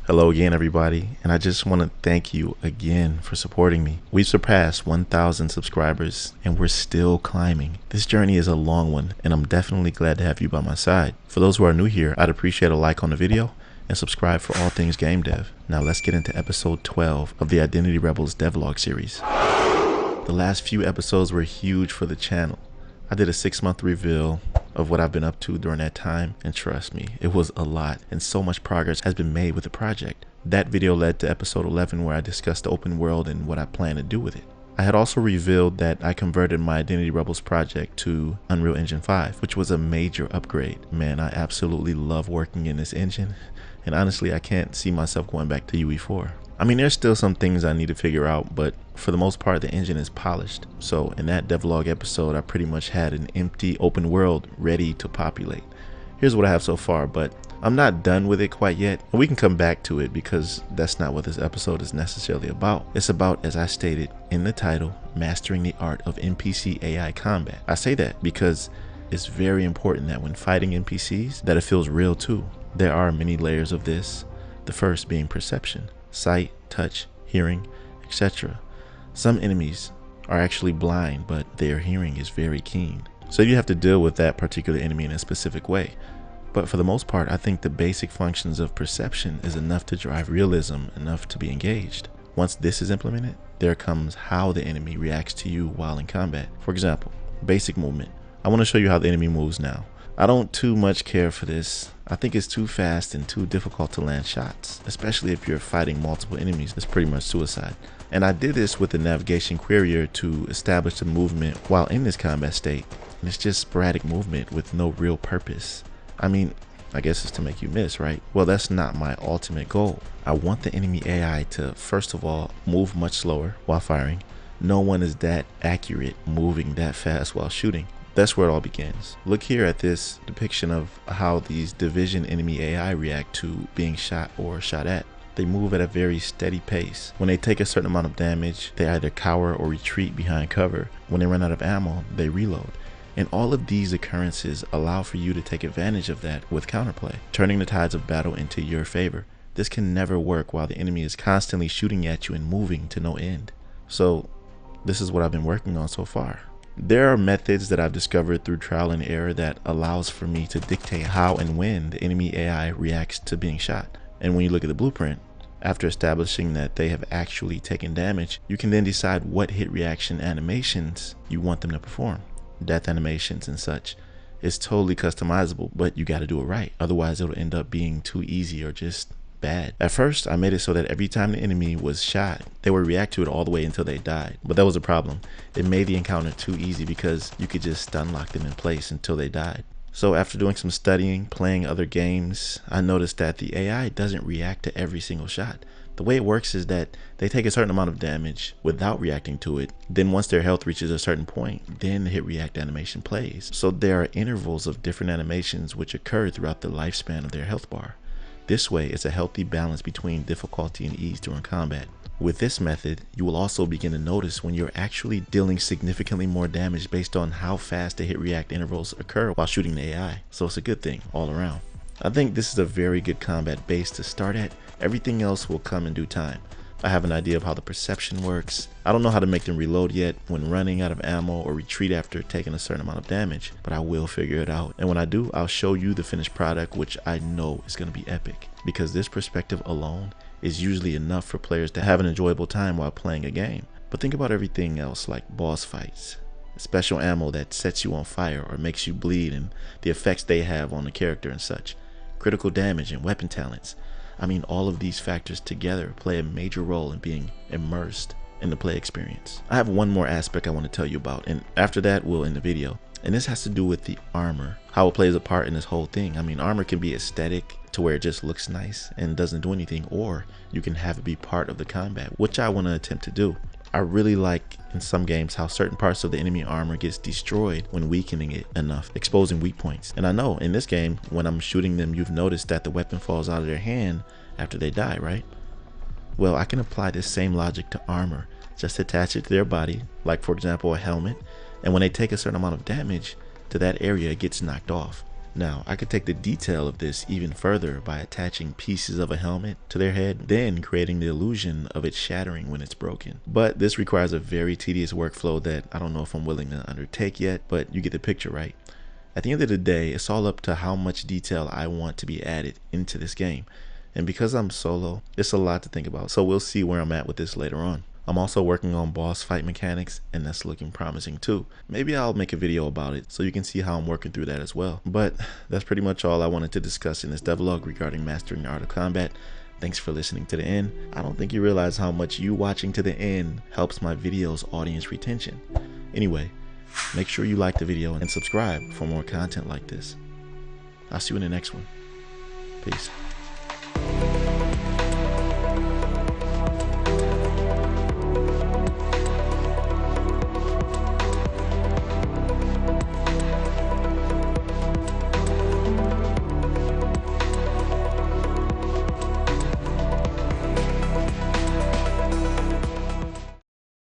Hello again, everybody, and I just want to thank you again for supporting me. We've surpassed 1,000 subscribers, and we're still climbing. This journey is a long one, and I'm definitely glad to have you by my side. For those who are new here, I'd appreciate a like on the video and subscribe for all things game dev. Now let's get into episode 12 of the Identity Rebels Devlog series. The last few episodes were huge for the channel. I did a 6-month reveal of what I've been up to during that time, and trust me, it was a lot, and so much progress has been made with the project. That video led to episode 11, where I discussed the open world and what I plan to do with it. I had also revealed that I converted my Identity Rebels project to Unreal Engine 5, which was a major upgrade. Man, I absolutely love working in this engine, and honestly, I can't see myself going back to UE4. I mean, there's still some things I need to figure out, but for the most part, the engine is polished. So in that devlog episode, I pretty much had an empty open world ready to populate. Here's what I have so far, but I'm not done with it quite yet. And we can come back to it because that's not what this episode is necessarily about. It's about, as I stated in the title, mastering the art of NPC AI combat. I say that because it's very important that when fighting NPCs, that it feels real too. There are many layers of this, the first being perception. Sight, touch, hearing, etc. Some enemies are actually blind, but their hearing is very keen. So you have to deal with that particular enemy in a specific way. But for the most part, I think the basic functions of perception is enough to drive realism, enough to be engaged. Once this is implemented, there comes how the enemy reacts to you while in combat. For example, basic movement. I want to show you how the enemy moves now. I don't too much care for this. I think it's too fast and too difficult to land shots, especially if you're fighting multiple enemies. That's pretty much suicide. And I did this with the navigation querier to establish the movement while in this combat state. And it's just sporadic movement with no real purpose. I mean, I guess it's to make you miss, right? Well, that's not my ultimate goal. I want the enemy AI to, first of all, move much slower while firing. No one is that accurate moving that fast while shooting. That's where it all begins. Look here at this depiction of how these Division enemy AI react to being shot or shot at. They move at a very steady pace. When they take a certain amount of damage, they either cower or retreat behind cover. When they run out of ammo, they reload. And all of these occurrences allow for you to take advantage of that with counterplay, turning the tides of battle into your favor. This can never work while the enemy is constantly shooting at you and moving to no end. So this is what I've been working on so far. There are methods that I've discovered through trial and error that allows for me to dictate how and when the enemy AI reacts to being shot. And when you look at the blueprint, after establishing that they have actually taken damage, you can then decide what hit reaction animations you want them to perform. Death animations and such. It's totally customizable, but you got to do it right. Otherwise, it'll end up being too easy or just bad. At first, I made it so that every time the enemy was shot, they would react to it all the way until they died. But that was a problem. It made the encounter too easy because you could just stun lock them in place until they died. So after doing some studying, playing other games, I noticed that the AI doesn't react to every single shot. The way it works is that they take a certain amount of damage without reacting to it. Then once their health reaches a certain point, then the hit react animation plays. So there are intervals of different animations which occur throughout the lifespan of their health bar. This way, it's a healthy balance between difficulty and ease during combat. With this method, you will also begin to notice when you're actually dealing significantly more damage based on how fast the hit react intervals occur while shooting the AI. So it's a good thing all around. I think this is a very good combat base to start at. Everything else will come in due time. I have an idea of how the perception works. I don't know how to make them reload yet when running out of ammo or retreat after taking a certain amount of damage, but I will figure it out. And when I do, I'll show you the finished product, which I know is going to be epic, because this perspective alone is usually enough for players to have an enjoyable time while playing a game. But think about everything else, like boss fights, special ammo that sets you on fire or makes you bleed, and the effects they have on the character and such, critical damage and weapon talents. I mean, all of these factors together play a major role in being immersed in the play experience. I have one more aspect I want to tell you about, and after that we'll end the video. And this has to do with the armor, how it plays a part in this whole thing. I mean, armor can be aesthetic to where it just looks nice and doesn't do anything, or you can have it be part of the combat, which I want to attempt to do. I really like in some games how certain parts of the enemy armor gets destroyed when weakening it enough, exposing weak points. And I know in this game, when I'm shooting them, you've noticed that the weapon falls out of their hand after they die, right? Well, I can apply this same logic to armor. Just attach it to their body, like for example a helmet, and when they take a certain amount of damage to that area, it gets knocked off. Now, I could take the detail of this even further by attaching pieces of a helmet to their head, then creating the illusion of it shattering when it's broken. But this requires a very tedious workflow that I don't know if I'm willing to undertake yet, but you get the picture, right? At the end of the day, it's all up to how much detail I want to be added into this game. And because I'm solo, it's a lot to think about, so we'll see where I'm at with this later on. I'm also working on boss fight mechanics, and that's looking promising too. Maybe I'll make a video about it so you can see how I'm working through that as well. But that's pretty much all I wanted to discuss in this devlog regarding mastering the art of combat. Thanks for listening to the end. I don't think you realize how much you watching to the end helps my video's audience retention. Anyway, make sure you like the video and subscribe for more content like this. I'll see you in the next one. Peace.